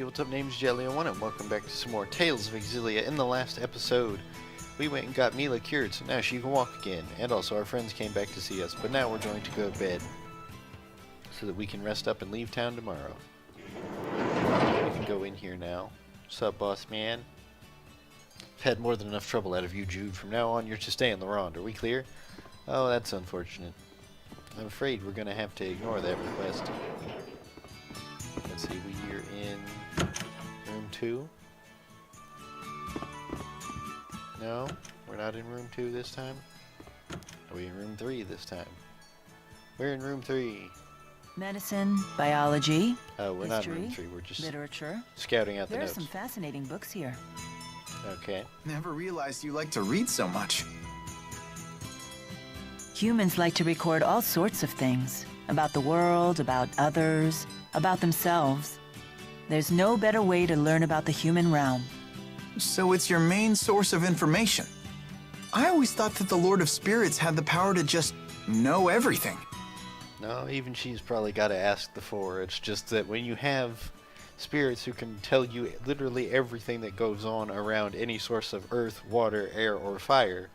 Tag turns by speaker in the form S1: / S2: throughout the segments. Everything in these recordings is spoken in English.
S1: yo, what's up, name's Jelly01 and welcome back to some more Tales of Exilia. In the last episode, we went and got Milla cured, so now she can walk again. And also our friends came back to see us, but now we're going to go to bed so that we can rest up and leave town tomorrow. We can go in here now. What's up, boss man? I've had more than enough trouble out of you, Jude. From now on, you're to stay in the Ronde. Are we clear? Oh, that's unfortunate. I'm afraid we're going to have to ignore that request. Let's see, we're in room 2. No, we're not in room 2 this time. Are we in room 3 this time? We're in room 3.
S2: Medicine, biology,
S1: Oh, we're
S2: history,
S1: not in room 3. We're just
S2: literature.
S1: scouting out the
S2: There are
S1: notes.
S2: some fascinating books here.
S1: Okay.
S3: Never realized you like to read so much.
S2: Humans like to record all sorts of things. About the world, about others, about themselves. There's no better way to learn about the human realm.
S3: So it's your main source of information. I always thought that the Lord of Spirits had the power to just know everything.
S1: No, even she's probably got to ask the four. It's just that when you have spirits who can tell you literally everything that goes on around any source of earth, water, air, or fire,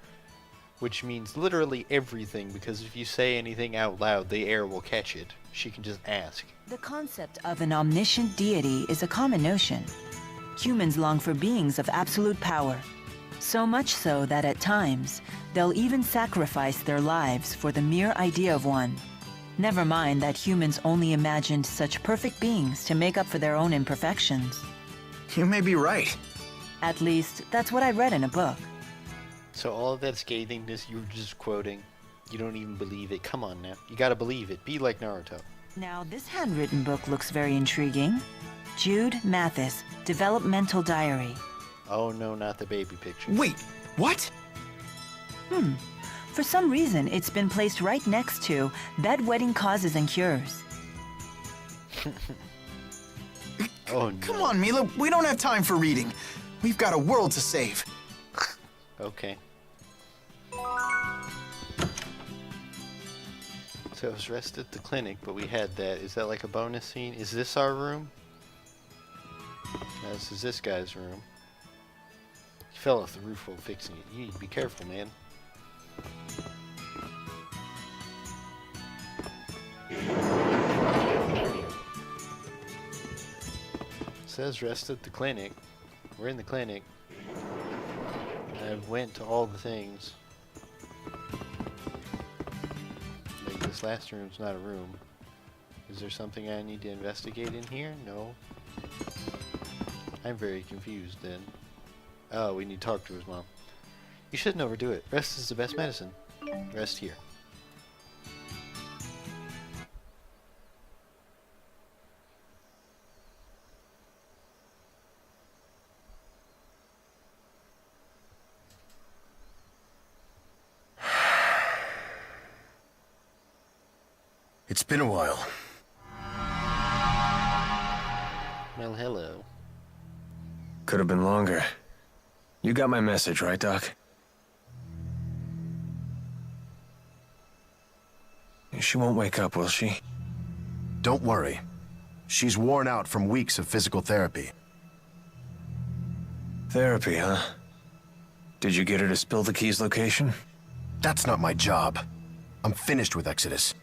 S1: which means literally everything, because if you say anything out loud, the air will catch it. She can just ask.
S2: The concept of an omniscient deity is a common notion. Humans long for beings of absolute power. So much so that at times, they'll even sacrifice their lives for the mere idea of one. Never mind that humans only imagined such perfect beings to make up for their own imperfections.
S3: You may be right.
S2: At least, that's what I read in a book.
S1: So all of that scathingness you were just quoting, you don't even believe it. Come on now. You gotta believe it. Be like Naruto.
S2: Now, this handwritten book looks very intriguing. Jude Mathis, Developmental Diary.
S1: Oh no, not the baby picture.
S3: Wait, what?
S2: For some reason, it's been placed right next to Bedwetting Causes and Cures.
S1: Oh no.
S3: Come on, Milla, we don't have time for reading. We've got a world to save.
S1: Okay. So I was rested at the clinic, but we had that. Is that like a bonus scene? Is this our room? No, this is this guy's room. He fell off the roof while fixing it. You need to be careful, man. It says rest at the clinic. We're in the clinic. I went to all the things. Like this last room's not a room. Is there something I need to investigate in here? No. I'm very confused then. Oh, we need to talk to his mom. You shouldn't overdo it. Rest is the best medicine. Rest here.
S4: It's been a while.
S1: Well, hello.
S4: Could have been longer. You got my message, right, Doc? She won't wake up, will she?
S5: Don't worry. She's worn out from weeks of physical therapy.
S4: Therapy, huh? Did you get her to spill the key's location?
S5: That's not my job. I'm finished with Exodus.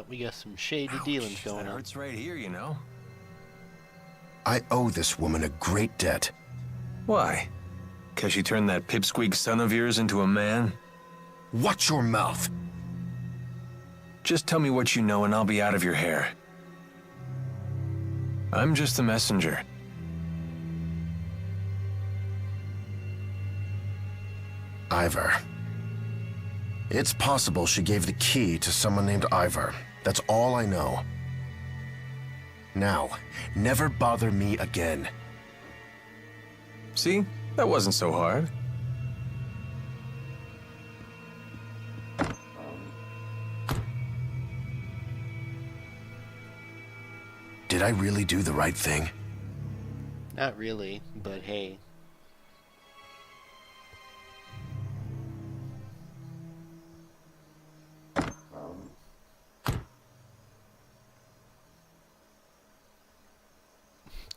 S1: We got some shady dealings going
S4: That
S1: on.
S4: hurts right here, you know?
S5: I owe this woman a great debt.
S4: Why? 'Cause she turned that pipsqueak son of yours into a man?
S5: Watch your mouth!
S4: Just tell me what you know and I'll be out of your hair. I'm just a messenger.
S5: Ivor. It's possible she gave the key to someone named Ivor. That's all I know. Now, never bother me again.
S4: See? That wasn't so hard.
S5: Did I really do the right thing?
S1: Not really, but hey.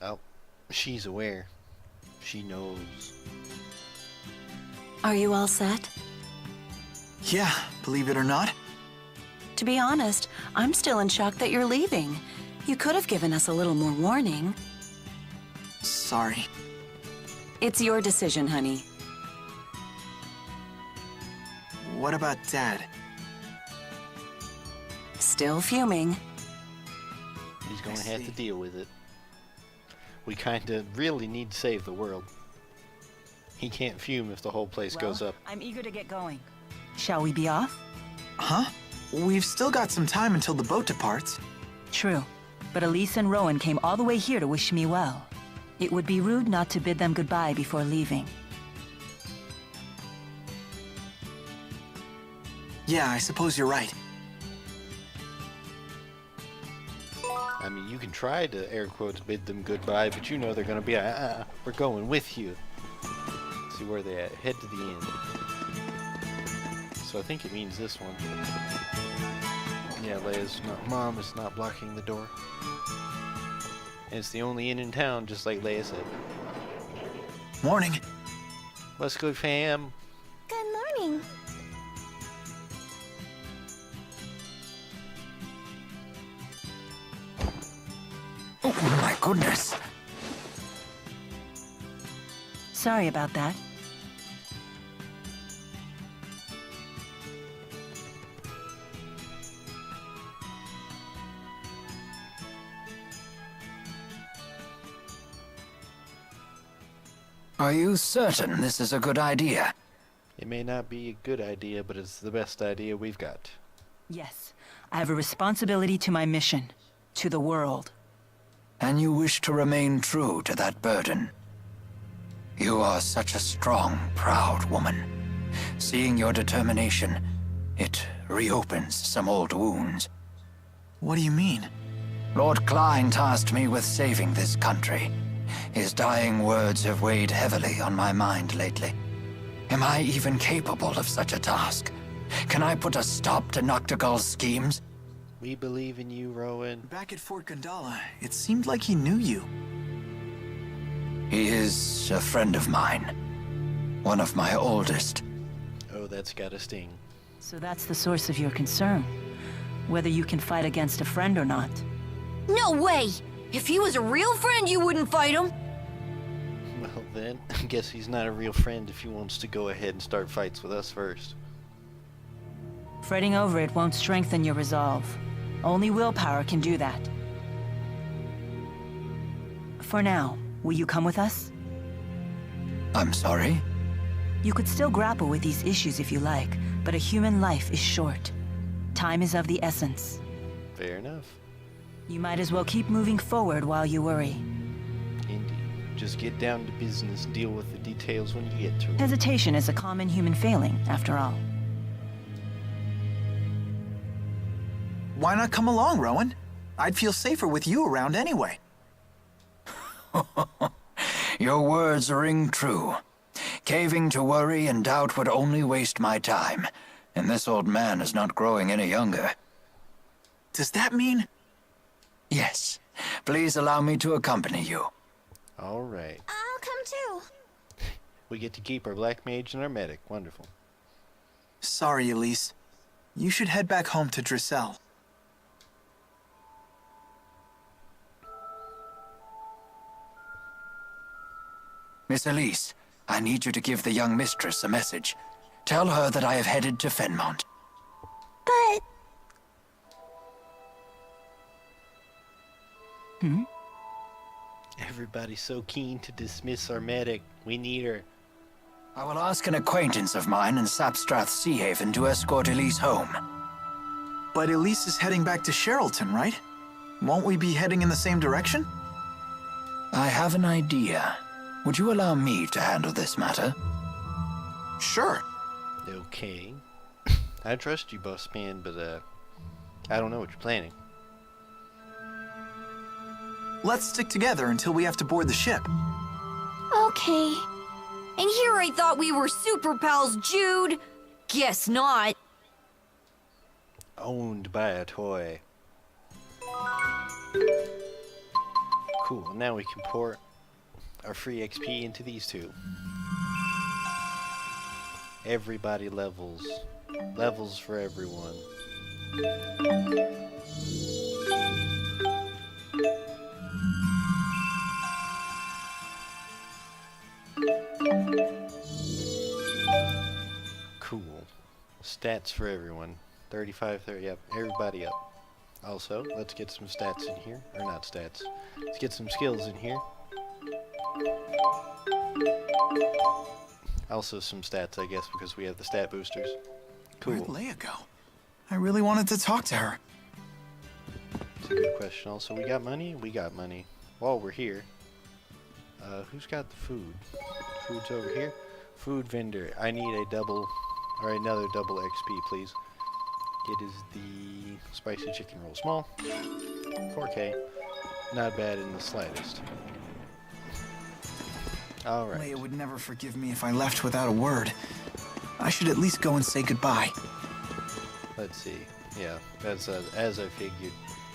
S1: Oh, She's aware. She knows.
S6: Are you all set?
S3: Yeah, believe it or not.
S6: To be honest, I'm still in shock that you're leaving. You could have given us a little more warning.
S3: Sorry.
S6: It's your decision, honey.
S3: What about Dad?
S6: Still fuming.
S1: He's going to
S3: I
S1: have to
S3: see.
S1: deal with it. We kind of really need to save the world. He can't fume if the whole place goes up.
S2: I'm eager to get going. Shall we be off?
S3: Huh? We've still got some time until the boat departs.
S2: True. But Elise and Rowan came all the way here to wish me well. It would be rude not to bid them goodbye before leaving.
S3: Yeah, I suppose you're right.
S1: I mean, you can try to, air quotes, bid them goodbye, but you know they're going to be like, we're going with you. See where they at. Head to the end. So I think it means this one. Yeah, Leia's not. Mom is not blocking the door. And it's the only inn in town, just like Leia said.
S3: Morning.
S1: Let's go, fam.
S7: Good morning.
S3: Oh my goodness.
S2: Sorry about that.
S8: Are you certain this is a good idea?
S1: It may not be a good idea, but it's the best idea we've got.
S2: Yes, I have a responsibility to my mission, to the world.
S8: And you wish to remain true to that burden? You are such a strong, proud woman. Seeing your determination, it reopens some old wounds.
S3: What do you mean?
S8: Lord Klein tasked me with saving this country. His dying words have weighed heavily on my mind lately. Am I even capable of such a task? Can I put a stop to Noctigal's schemes?
S1: We believe in you, Rowan.
S3: Back at Fort Gundala, it seemed like he knew you.
S8: He is a friend of mine. One of my oldest.
S1: Oh, that's gotta sting.
S2: So that's the source of your concern. Whether you can fight against a friend or not.
S7: No way! If he was a real friend, you wouldn't fight him.
S1: Well then, I guess he's not a real friend if he wants to go ahead and start fights with us first.
S2: Fretting over it won't strengthen your resolve. Only willpower can do that. For now, will you come with us?
S8: I'm sorry?
S2: You could still grapple with these issues if you like, but a human life is short. Time is of the essence.
S1: Fair enough.
S2: You might as well keep moving forward while you worry.
S1: Indeed. Just get down to business, deal with the details when you get to it.
S2: Hesitation is a common human failing, after all.
S3: Why not come along, Rowan? I'd feel safer with you around anyway.
S8: Your words ring true. Caving to worry and doubt would only waste my time, and this old man is not growing any younger.
S3: Does that mean...
S8: Yes, please allow me to accompany you.
S1: Alright.
S7: I'll come too.
S1: We get to keep our black mage and our medic. Wonderful.
S3: Sorry, Elise. You should head back home to Drissel.
S8: Miss Elise, I need you to give the young mistress a message. Tell her that I have headed to Fenmont.
S7: But
S1: Everybody's so keen to dismiss our medic. We need her.
S8: I will ask an acquaintance of mine in Sapstrath Sea Haven to escort Elise home.
S3: But Elise is heading back to Sherrilton, right? Won't we be heading in the same direction?
S8: I have an idea. Would you allow me to handle this matter?
S3: Sure.
S1: Okay. I trust you, boss man, but, I don't know what you're planning.
S3: Let's stick together until we have to board the ship.
S7: okay. And here I thought we were super pals, Jude. Guess not.
S1: Owned by a toy. Cool, now we can port. our free XP into these two. Everybody levels. Levels for everyone. Cool. Stats for everyone. 35, 30, yep, everybody up. Also, let's get some stats in here. Or not stats. Let's get some skills in here. Also some stats, I guess, because we have the stat boosters. Cool.
S3: Where'd Leia go? I really wanted to talk to her.
S1: That's a good question. Also, we got money? We got money. While we're here, who's got the food? Food's over here. Food vendor. I need a double, or another double XP, please. It is the spicy chicken roll. Small. 4K. Not bad in the slightest. Alright.
S3: Leia would never forgive me if I left without a word. I should at least go and say goodbye.
S1: Let's see. Yeah, as I figured.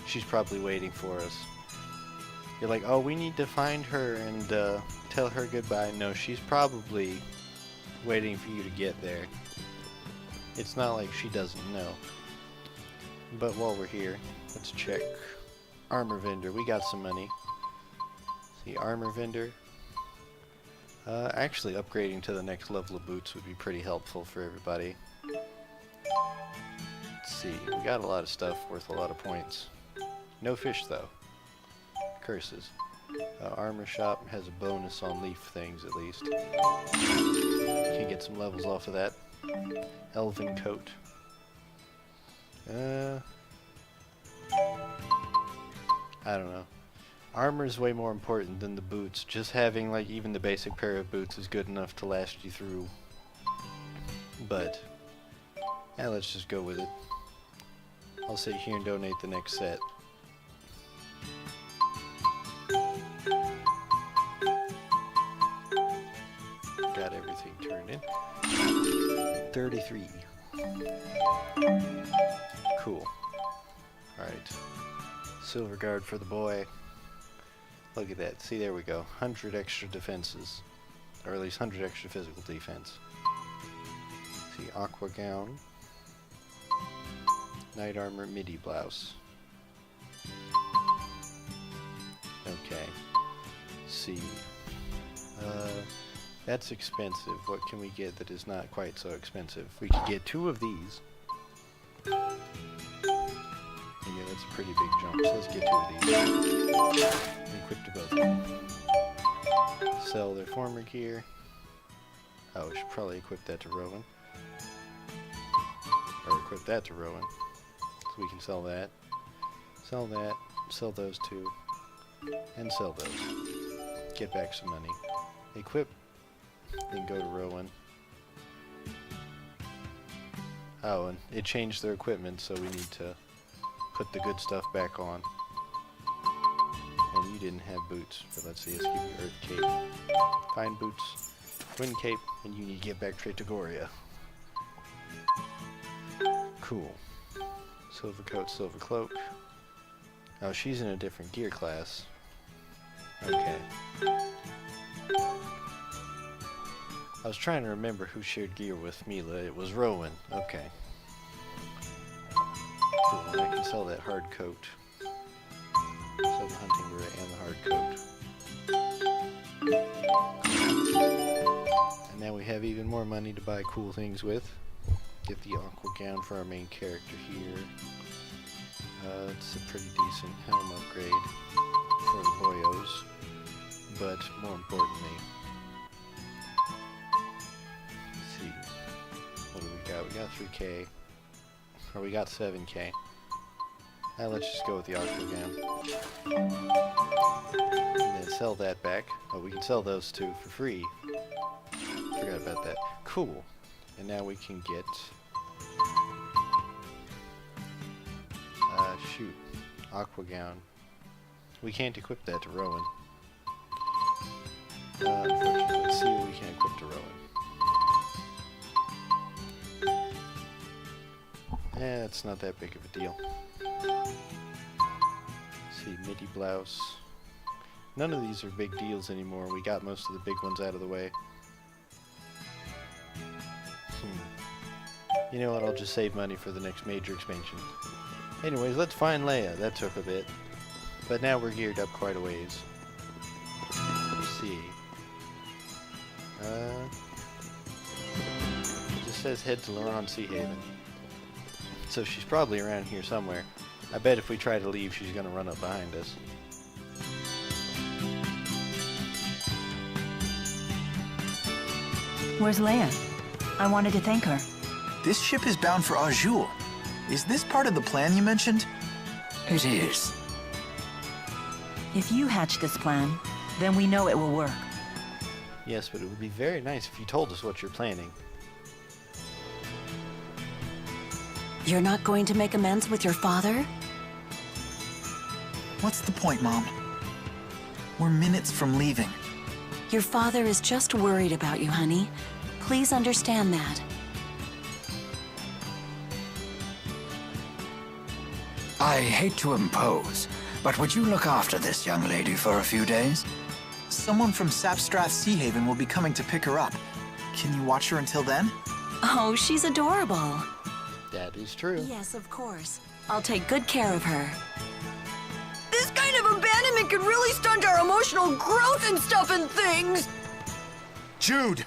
S1: She's probably waiting for us. You're like, oh, we need to find her and tell her goodbye. No, she's probably waiting for you to get there. It's not like she doesn't know. But while we're here, let's check. Armor vendor. We got some money. See, armor vendor. Actually, upgrading to the next level of boots would be pretty helpful for everybody. Let's see. We got a lot of stuff worth a lot of points. No fish, though. Curses. Armor shop has a bonus on leaf things, at least. Can get some levels off of that. Elven coat. I don't know. Armor is way more important than the boots. Just having, like, even the basic pair of boots is good enough to last you through. But, yeah, let's just go with it. I'll sit here and donate the next set. Got everything turned in. 33. Cool. Alright. Silver guard for the boy. Look at that. See, there we go. 100 extra defenses. Or at least 100 extra physical defense. See, aqua gown. Knight armor, midi blouse. Okay. See. That's expensive. What can we get that is not quite so expensive? We could get 2 of these. Yeah, that's a pretty big jump. So let's get 2 of these. And equip to both of them. Sell their former gear. Oh, we should probably equip that to Rowan. Or equip that to Rowan. So we can sell that. Sell that. Sell those 2. And sell those. Get back some money. Equip. Then go to Rowan. Oh, and it changed their equipment, so we need to put the good stuff back on. And you didn't have boots, but let's see, let's give you Earth Cape. Fine boots, Wind Cape, and you need to get back to Goria. Cool. Silver coat, silver cloak. Oh, she's in a different gear class. Okay. I was trying to remember who shared gear with Milla. It was Rowan. Okay. Cool, and I can sell that hard coat. Sell the hunting beret and the hard coat. And now we have even more money to buy cool things with. Get the aqua gown for our main character here. It's a pretty decent helm upgrade for the boyos. But more importantly, what do we got? We got 3K. Or we got 7K. Now let's just go with the aqua gown. And then sell that back. Oh, we can sell those 2 for free. Forgot about that. Cool. And now we can get... shoot. Aqua gown. We can't equip that to Rowan. Unfortunately, let's see what we can equip to Rowan. It's not that big of a deal. Let's see, midi blouse. None of these are big deals anymore. We got most of the big ones out of the way. You know what? I'll just save money for the next major expansion. Anyways, let's find Leia. That took a bit. But now we're geared up quite a ways. Let's see. It just says head to Laron Sea Haven. So she's probably around here somewhere. I bet if we try to leave, she's gonna run up behind us.
S2: Where's Leia? I wanted to thank her.
S3: This ship is bound for Azul. Is this part of the plan you mentioned?
S8: It is.
S2: If you hatch this plan, then we know it will work.
S1: Yes, but it would be very nice if you told us what you're planning.
S6: You're not going to make amends with your father?
S3: What's the point, Mom? We're minutes from leaving.
S6: Your father is just worried about you, honey. Please understand that.
S8: I hate to impose, but would you look after this young lady for a few days?
S3: Someone from Sapstrath Sea Haven will be coming to pick her up. Can you watch her until then?
S6: Oh, she's adorable.
S1: That is true.
S6: Yes, of course. I'll take good care of her.
S7: This kind of abandonment could really stunt our emotional growth and stuff and things!
S5: Jude!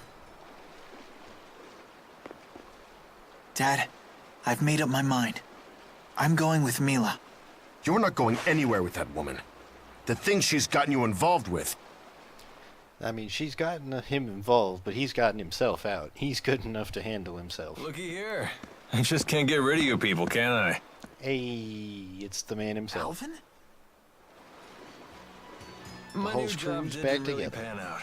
S3: Dad, I've made up my mind. I'm going with Milla.
S5: You're not going anywhere with that woman. The things she's gotten you involved with.
S1: I mean, she's gotten him involved, but he's gotten himself out. He's good enough to handle himself.
S4: Looky here. I just can't get rid of you people, can I?
S1: Hey, it's the man himself.
S3: Alvin?
S4: My
S1: whole
S4: new job
S1: crew's
S4: didn't
S1: back
S4: really
S1: together.
S4: pan out.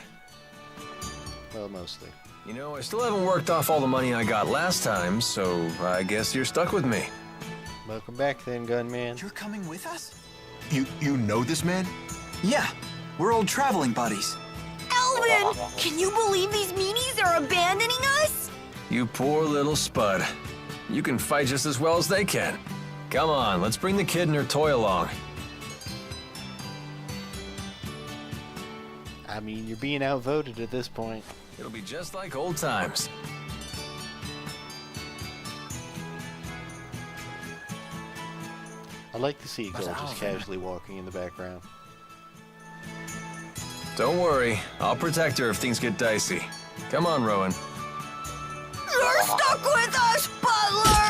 S1: Well, mostly.
S4: You know, I still haven't worked off all the money I got last time, so I guess you're stuck with me.
S1: Welcome back then, gunman.
S3: You're coming with us?
S5: You know this man?
S3: Yeah, we're old traveling buddies.
S7: Alvin! Can you believe these meanies are abandoning us?
S4: You poor little spud. You can fight just as well as they can. Come on, let's bring the kid and her toy along.
S1: I mean, you're being outvoted at this point.
S4: It'll be just like old times.
S1: I like the seagull just casually walking in the background.
S4: Don't worry, I'll protect her if things get dicey. Come on, Rowan.
S7: You're stuck with us, Butler!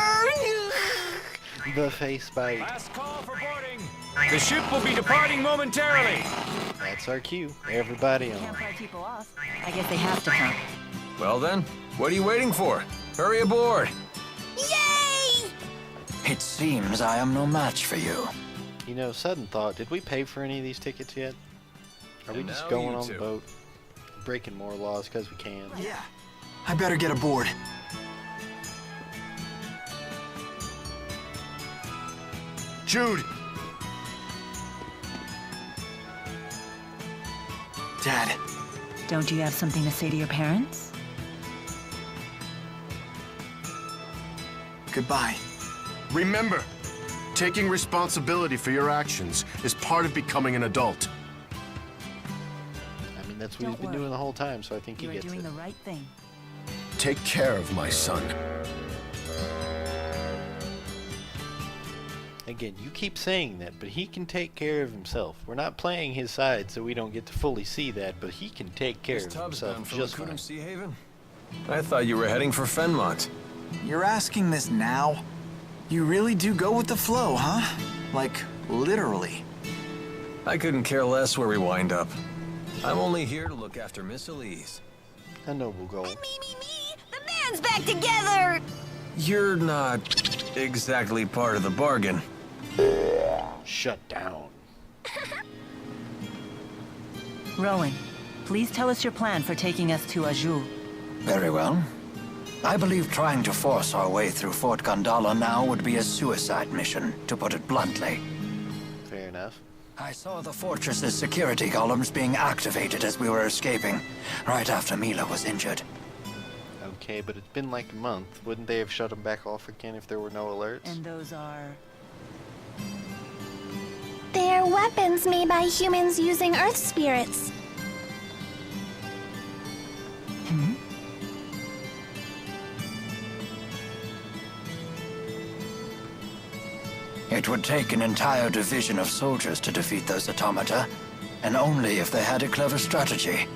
S1: The face bite.
S9: Last call for boarding. The ship will be departing momentarily.
S1: That's our cue. Everybody
S2: Can't
S1: on.
S2: fight people off. I guess they have to come.
S4: Well then, what are you waiting for? Hurry aboard!
S7: Yay!
S8: It seems I am no match for you.
S1: You know, sudden thought, did we pay for any of these tickets yet? Are we
S4: And
S1: just
S4: now
S1: going
S4: you
S1: on
S4: two.
S1: the boat? Breaking more laws because we can.
S3: Yeah. I better get aboard.
S5: Jude!
S3: Dad,
S2: Don't you have something to say to your parents?
S3: goodbye.
S5: Remember, taking responsibility for your actions is part of becoming an adult.
S1: I mean, that's what he's
S2: Don't
S1: been
S2: worry.
S1: doing the whole time, so I think he
S2: You are
S1: gets
S2: doing
S1: it.
S2: the right thing.
S5: Take care of my son.
S1: Again, you keep saying that, but he can take care of himself. We're not playing his side, so we don't get to fully see that, but he can take care
S4: This
S1: of
S4: tub's bound
S1: himself
S4: for
S1: just fine.
S4: Raccoon Sea Haven? I thought you were heading for Fenmont.
S3: You're asking this now? You really do go with the flow, huh? Like, literally.
S4: I couldn't care less where we wind up. I'm only here to look after Miss Elise.
S1: A noble goal.
S7: Me! The band's back together!
S4: You're not exactly part of the bargain.
S1: Shut down.
S2: Rowan, please tell us your plan for taking us to Azul.
S8: Very well. I believe trying to force our way through Fort Gondala now would be a suicide mission, to put it bluntly.
S1: Fair enough.
S8: I saw the fortress's security columns being activated as we were escaping, right after Milla was injured.
S1: Okay, but it's been like a month. Wouldn't they have shut them back off again if there were no alerts?
S2: And those are...
S7: There
S10: are weapons made by humans using Earth spirits.
S8: It would take an entire division of soldiers to defeat those automata, and only if they had a clever strategy.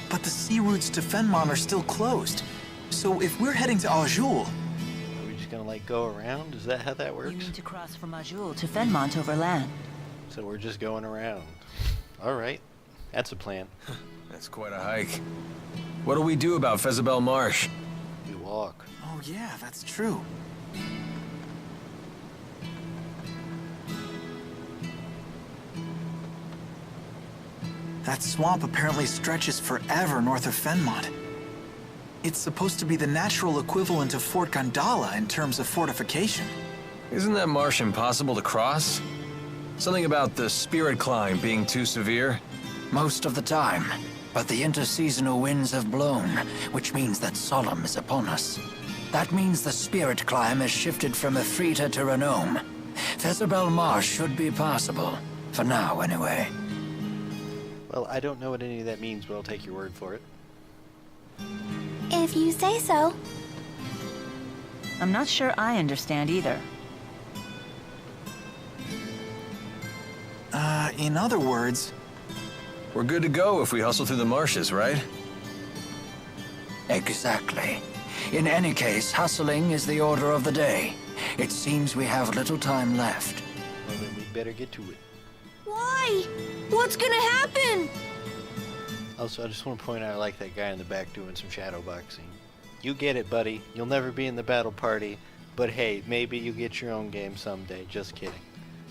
S3: But the sea routes to Fenmon are still closed. So if we're heading to Aujul,
S1: Are we just gonna like go around? Is that how that
S2: You
S1: works?
S2: mean to cross from Aujul to Fenmont over land?
S1: So we're just going around. Alright. That's a plan.
S4: That's quite a hike. What do we do about Fezabel Marsh?
S1: We walk.
S3: oh yeah, that's true. That swamp apparently stretches forever north of Fenmont. It's supposed to be the natural equivalent of Fort Gondala in terms of fortification.
S4: Isn't that marsh impossible to cross? Something about the spirit climb being too severe?
S8: Most of the time. But the interseasonal winds have blown, which means that Solemn is upon us. That means the spirit climb has shifted from Efrita to Renome. Fezabel Marsh should be passable. For now, anyway.
S1: Well, I don't know what any of that means, but I'll take your word for it.
S10: If you say so.
S2: I'm not sure I understand either.
S3: In other words,
S4: We're good to go if we hustle through the marshes, right?
S8: Exactly. In any case, hustling is the order of the day. It seems we have little time left.
S1: Well, then we'd better get to it.
S7: Why? What's gonna happen?
S1: Also, I just want to point out I like that guy in the back doing some shadow boxing. You get it, buddy. You'll never be in the battle party, but hey, maybe you get your own game someday. Just kidding.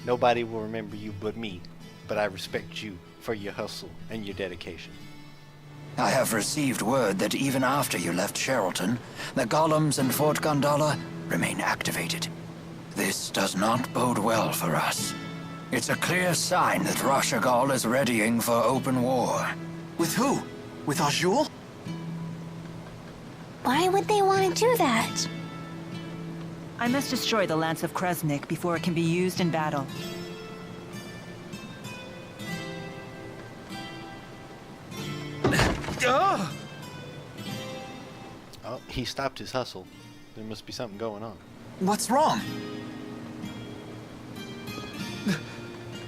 S1: Nobody will remember you but me, but I respect you for your hustle and your dedication.
S8: I have received word that even after you left Sherrilton, the golems in Fort Gondala remain activated. This does not bode well for us. It's a clear sign that Rashagal is readying for open war.
S3: with who? With Aujul?
S10: Why would they want to do that?
S2: I must destroy the Lance of Kresnik before it can be used in battle.
S1: Oh, he stopped his hustle. There must be something going on.
S3: What's wrong?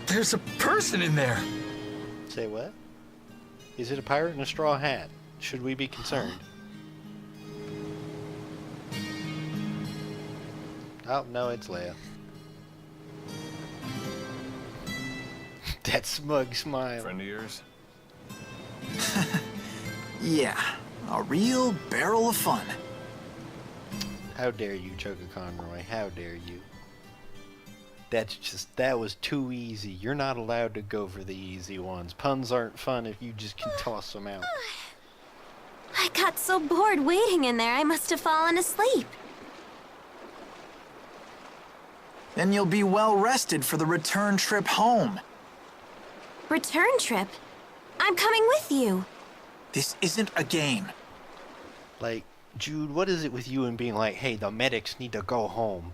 S9: There's a person in there.
S1: Say what? Is it a pirate in a straw hat? Should we be concerned? Oh, no, it's Leia. That smug smile.
S4: Friend of yours?
S3: Yeah, a real barrel of fun.
S1: How dare you, Choka Conroy? How dare you? That was too easy. You're not allowed to go for the easy ones. Puns aren't fun if you just can toss them out.
S7: I got so bored waiting in there, I must have fallen asleep.
S3: Then you'll be well rested for the return trip home.
S7: Return trip? I'm coming with you.
S3: This isn't a game.
S1: Like, Jude, what is it with you and being like, hey, the medics need to go home?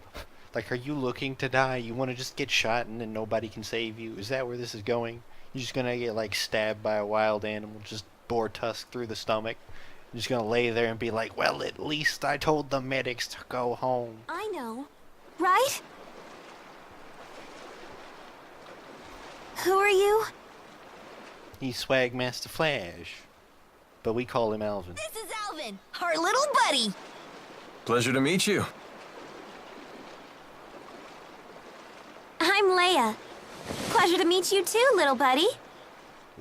S1: Like, are you looking to die? You want to just get shot and then nobody can save you? Is that where this is going? You're just gonna get, like, stabbed by a wild animal, just bore tusk through the stomach? You're just gonna lay there and be like, well, at least I told the medics to go home.
S7: I know. Right? Who are you?
S1: He's Swag Master Flash. But we call him Alvin.
S7: This is Alvin, our little buddy.
S4: Pleasure to meet you.
S7: I'm Leia. Pleasure to meet you too, little buddy.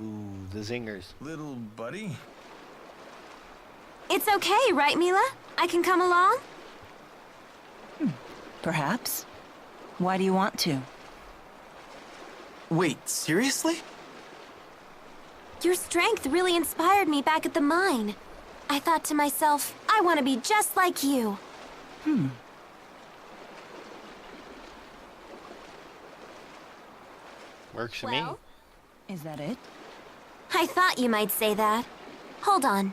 S1: Ooh, the zingers.
S4: Little buddy?
S7: It's okay, right, Milla? I can come along?
S2: Perhaps. Why do you want to?
S3: Wait, seriously?
S7: Your strength really inspired me back at the mine. I thought to myself, I want to be just like you.
S1: Works for me.
S7: Well,
S2: Is that it?
S7: I thought you might say that. Hold on.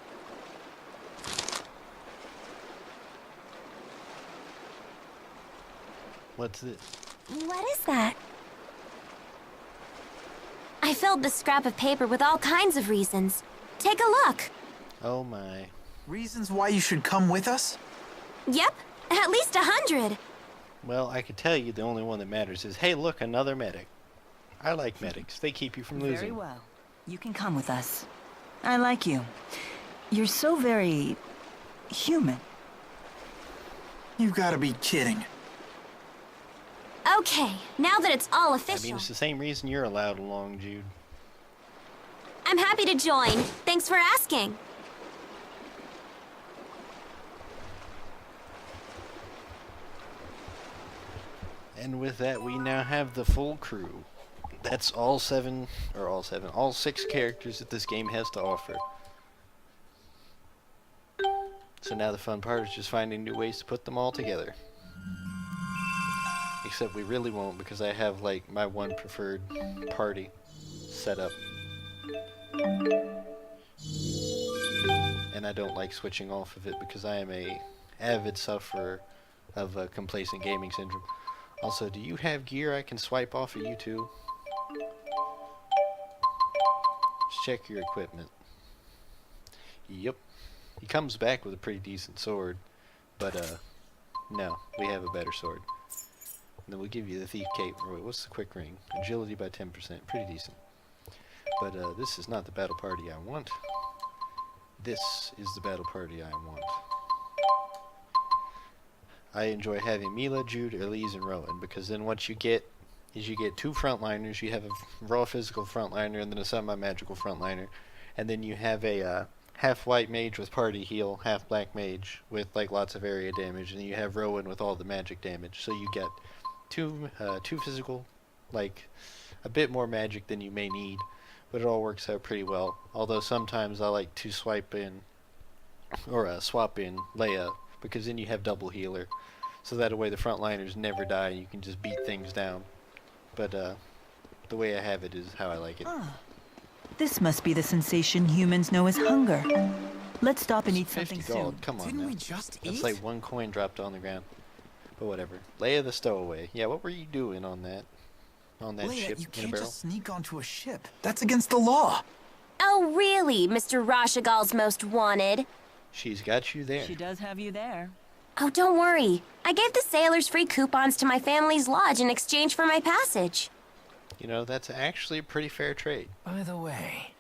S1: What's this?
S10: What is that?
S7: I filled the scrap of paper with all kinds of reasons. Take a look.
S1: Oh my.
S3: Reasons why you should come with us?
S7: Yep, at least 100.
S1: Well, I could tell you the only one that matters is, hey, look, another medic. I like medics. They keep you from losing.
S2: Very well. You can come with us. I like you. You're so very... human.
S3: You've got to be kidding.
S7: Okay, now that it's all
S1: I
S7: official,
S1: mean, it's the same reason you're allowed along, Jude.
S7: I'm happy to join. Thanks for asking.
S1: And with that, we now have the full crew. That's all six characters that this game has to offer. So now the fun part is just finding new ways to put them all together. Except we really won't, because I have like my one preferred party set up. And I don't like switching off of it because I am a avid sufferer of complacent gaming syndrome. Also, do you have gear I can swipe off of you two? Just check your equipment. Yep. He comes back with a pretty decent sword, but no, we have a better sword. And then we'll give you the Thief Cape. Wait, what's the quick ring? Agility by 10%, pretty decent. But this is not the battle party I want. This is the battle party I want. I enjoy having Milla, Jude, Elise, and Rowan, because then what you get is you get two frontliners. You have a raw physical frontliner and then a semi-magical frontliner. And then you have a half white mage with party heal, half black mage with like lots of area damage, and then you have Rowan with all the magic damage. So you get two physical, like a bit more magic than you may need, but it all works out pretty well. Although sometimes I like to swap in Leia, because then you have double healer, so that way the frontliners never die and you can just beat things down. But the way I have it is how I like it.
S2: This must be the sensation humans know as hunger. Let's stop and eat
S1: 50
S2: something
S1: gold.
S2: soon.
S1: Come on
S3: Didn't
S1: now.
S3: we just
S1: That's
S3: eat?
S1: like one coin dropped on the ground. But whatever. Leia the stowaway. Yeah, what were you doing on that? On that
S3: Leia,
S1: ship
S3: you
S1: in a
S3: can't
S1: barrel?
S3: just sneak onto a ship. That's against the law.
S7: Oh, really, Mr. Rashagal's most wanted?
S1: She's got you there.
S2: She does have you there.
S7: Oh, don't worry. I gave the sailors free coupons to my family's lodge in exchange for my passage.
S1: You know, that's actually a pretty fair trade.
S8: By the way,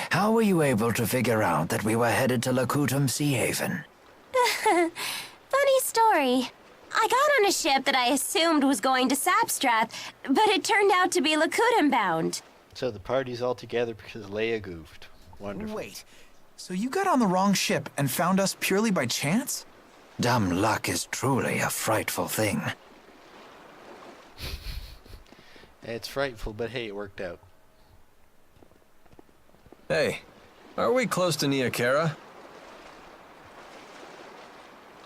S8: how were you able to figure out that we were headed to Lakutum Sea Haven?
S7: Funny story. I got on a ship that I assumed was going to Sapstrath, but it turned out to be Lakutum bound.
S1: So the party's all together because Leia goofed. Wonderful.
S3: Wait, so you got on the wrong ship and found us purely by chance?
S8: Dumb luck is truly a frightful thing.
S1: It's frightful, but hey, it worked out.
S4: Hey, are we close to Niakara?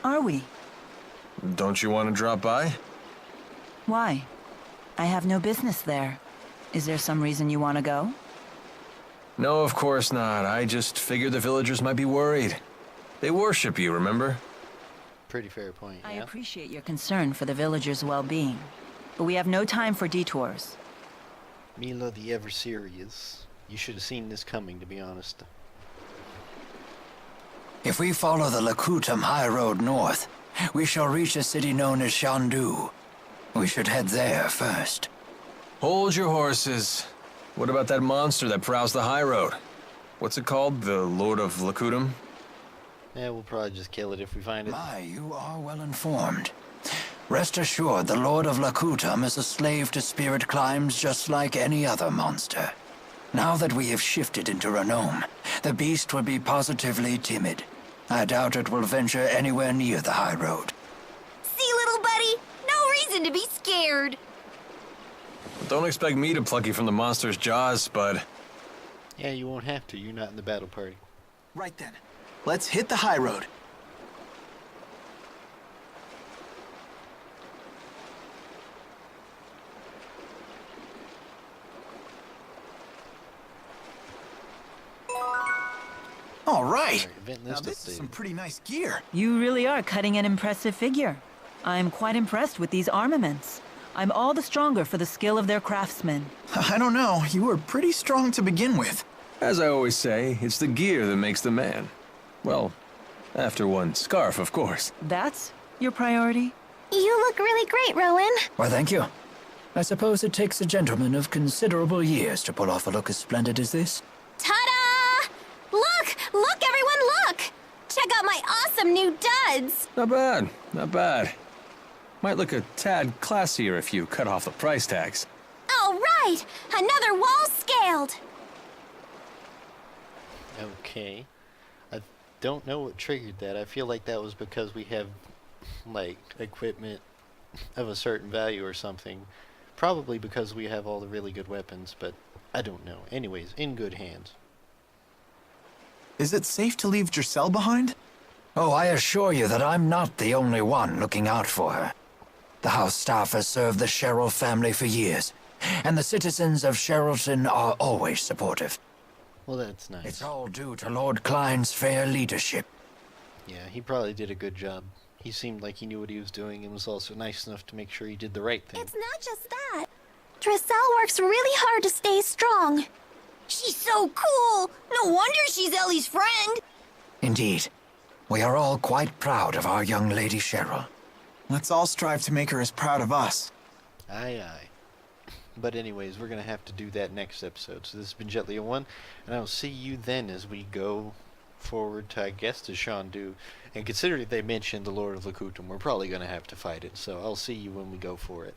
S2: Are we?
S4: Don't you want to drop by?
S2: Why? I have no business there. Is there some reason you want to go?
S4: No, of course not. I just figured the villagers might be worried. They worship you, remember?
S1: Pretty fair point,
S2: I
S1: yeah?
S2: appreciate your concern for the villagers' well-being, but we have no time for detours.
S1: Milla the ever serious. You should have seen this coming, to be honest.
S8: If we follow the Lakutum High Road north, we shall reach a city known as Shandu. We should head there first.
S4: Hold your horses. What about that monster that prowls the high road? What's it called? The Lord of Lakutum?
S1: Yeah, we'll probably just kill it if we find it.
S8: My, you are well informed. Rest assured, the Lord of Lakutum is a slave to spirit climbs just like any other monster. Now that we have shifted into Renome, the beast would be positively timid. I doubt it will venture anywhere near the high road.
S7: See, little buddy? No reason to be scared.
S4: Don't expect me to pluck you from the monster's jaws, bud.
S1: Yeah, you won't have to. You're not in the battle party.
S3: Right then. Let's hit the high road. All right.
S1: Event
S3: Now
S1: list
S3: this is
S1: updated.
S3: some pretty nice gear.
S2: You really are cutting an impressive figure. I'm quite impressed with these armaments. I'm all the stronger for the skill of their craftsmen.
S3: I don't know. You were pretty strong to begin with.
S4: As I always say, it's the gear that makes the man. Well, after one scarf, of course.
S2: That's your priority?
S10: You look really great, Rowan.
S8: Why, thank you. I suppose it takes a gentleman of considerable years to pull off a look as splendid as this.
S7: Ta-da! Look! Look, everyone, look! Check out my awesome new duds!
S4: Not bad, not bad. Might look a tad classier if you cut off the price tags.
S7: All right! Another wall scaled!
S1: Okay. I don't know what triggered that. I feel like that was because we have, like, equipment of a certain value or something. Probably because we have all the really good weapons, but I don't know. Anyways, in good hands.
S3: Is it safe to leave Giselle behind?
S8: Oh, I assure you that I'm not the only one looking out for her. The house staff has served the Sherrill family for years, and the citizens of Sherrilton are always supportive.
S1: Well, that's nice.
S8: It's all due to Lord Klein's fair leadership.
S1: Yeah, he probably did a good job. He seemed like he knew what he was doing and was also nice enough to make sure he did the right thing.
S10: It's not just that. Giselle works really hard to stay strong.
S7: She's so cool! No wonder she's Ellie's friend!
S8: Indeed. We are all quite proud of our young lady Sherrill.
S3: Let's all strive to make her as proud of us.
S1: Aye, aye. But anyways, we're going to have to do that next episode. So this has been Jetlia 1, and I'll see you then as we go forward to, I guess, to Shandu. And considering they mentioned the Lord of Lakutum, we're probably going to have to fight it. So I'll see you when we go for it.